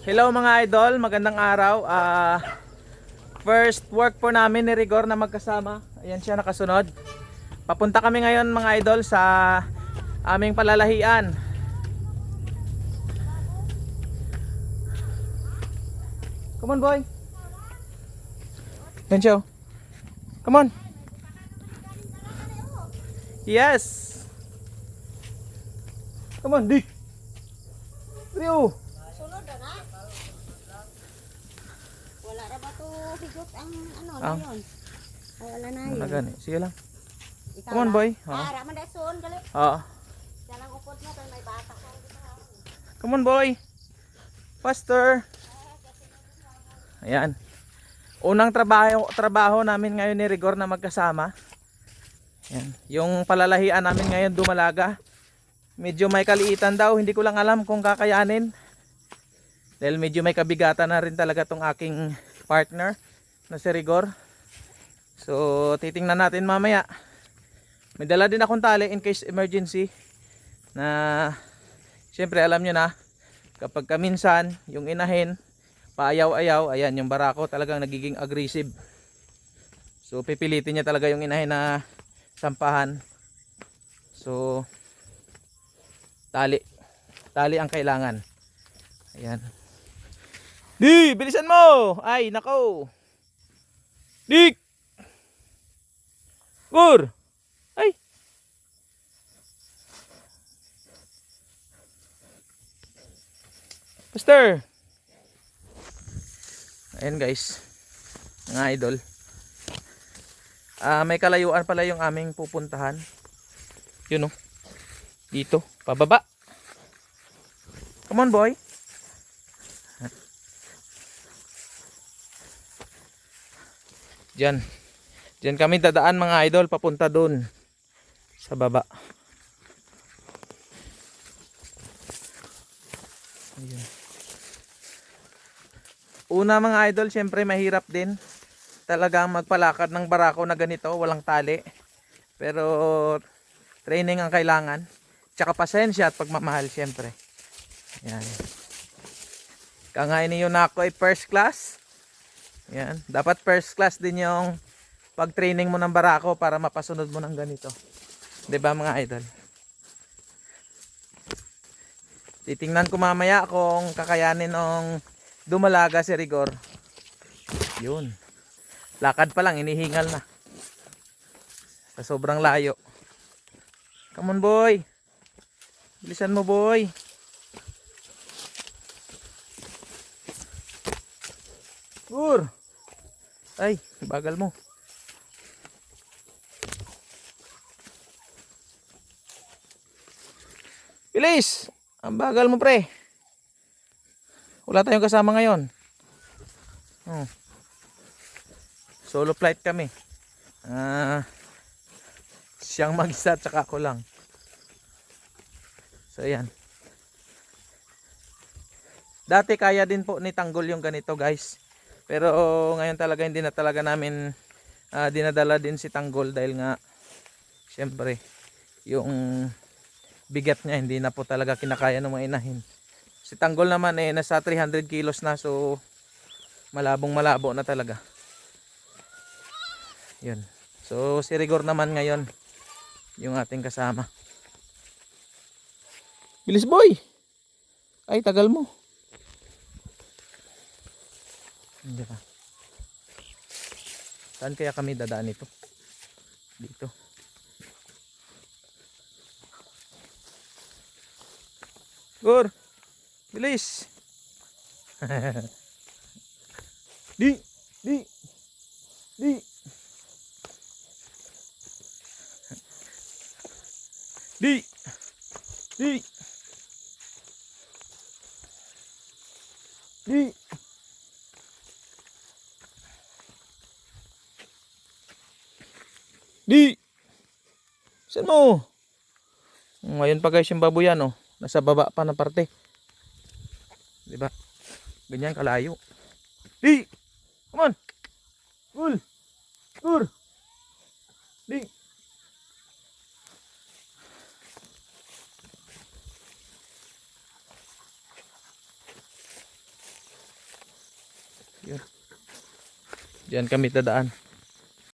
Hello mga idol, magandang araw. First work po namin ni Rigor na magkasama. Ayan siya nakasunod. Papunta kami ngayon mga idol sa aming palalahian. Come on boy. Ayan siya. Come on. Yes. Come on, Dick. Rio. Sulod na. Wala ra ba to higot ang ano Ah. ngayon? Ay, wala na Ano yun. gani? Sige lang. Ikaw Come on lang. boy. Ra man dason gali. Oo. Siya lang upod mo kay may bata ko. Come on boy. Faster. Ayan. Unang trabaho namin ngayon ni Rigor na magkasama. Ayan. Yung palalahian namin ngayon Dumalaga. Medyo may kaliitan daw, hindi ko lang alam kung kakayanin. Dahil medyo may kabigatan na rin talaga tong aking partner na si Rigor. So titingnan natin mamaya. May dala din akong tali in case emergency. Na syempre alam nyo na, kapag kaminsan yung inahin paayaw-ayaw, ayan yung barako talagang nagiging aggressive. So pipilitin niya talaga yung inahin na sampahan. So tali ang kailangan. Ayan. Di, bilisan mo. Ay, nako. Dik. Gur. Ay. Pastor. Ayan guys. Mga idol. May kalayuan pala yung aming pupuntahan. Yun oh. Dito, pababa. Come on boy. Diyan. Diyan kami dadaan mga idol papunta doon sa baba. Ayun. Una mga idol, syempre mahirap din talagang magpalakad ng barako na ganito, walang tali. Pero training ang kailangan. Tsaka pasensya at pagmamahal syempre. Yan. Kangain niyo na ako ay first class. Yan. Dapat first class din yung pag-training mo ng barako para mapasunod mo ng ganito. 'Di ba mga idol? Titingnan ko mamaya kung kakayanin ng Dumalaga si Rigor. Yun. Lakad pa lang, inihingal na. Sa sobrang layo. Come on boy. Bilisan mo boy. Gur. Ay, bagal mo. Bilis. Ang bagal mo pre. Wala tayong kasama ngayon. Solo flight kami. Siyang mag-isa tsaka ako lang. So ayan. Dati kaya din po ni Tanggol yung ganito guys. Pero ngayon talaga hindi na talaga namin dinadala din si Tanggol dahil nga syempre yung bigat niya hindi na po talaga kinakaya ng mga inahin. Si Tanggol naman nasa 300 kilos na, so malabong malabo na talaga. Yun. So si Rigor naman ngayon yung ating kasama. Bilis boy. Ay tagal mo. Hindi pa. Saan kaya kami dadaan ito? Dito. Gur. Bilis. Di. Di. Di. Di. Di. Di. Di. Saan mo? Ngayon pa guys yung baboyan oh. Nasa baba pa na parte. 'Di ba? Ganyan kalayo. Di. Come on. Cool. Tur. Di. Yun. Diyan kami dadaan.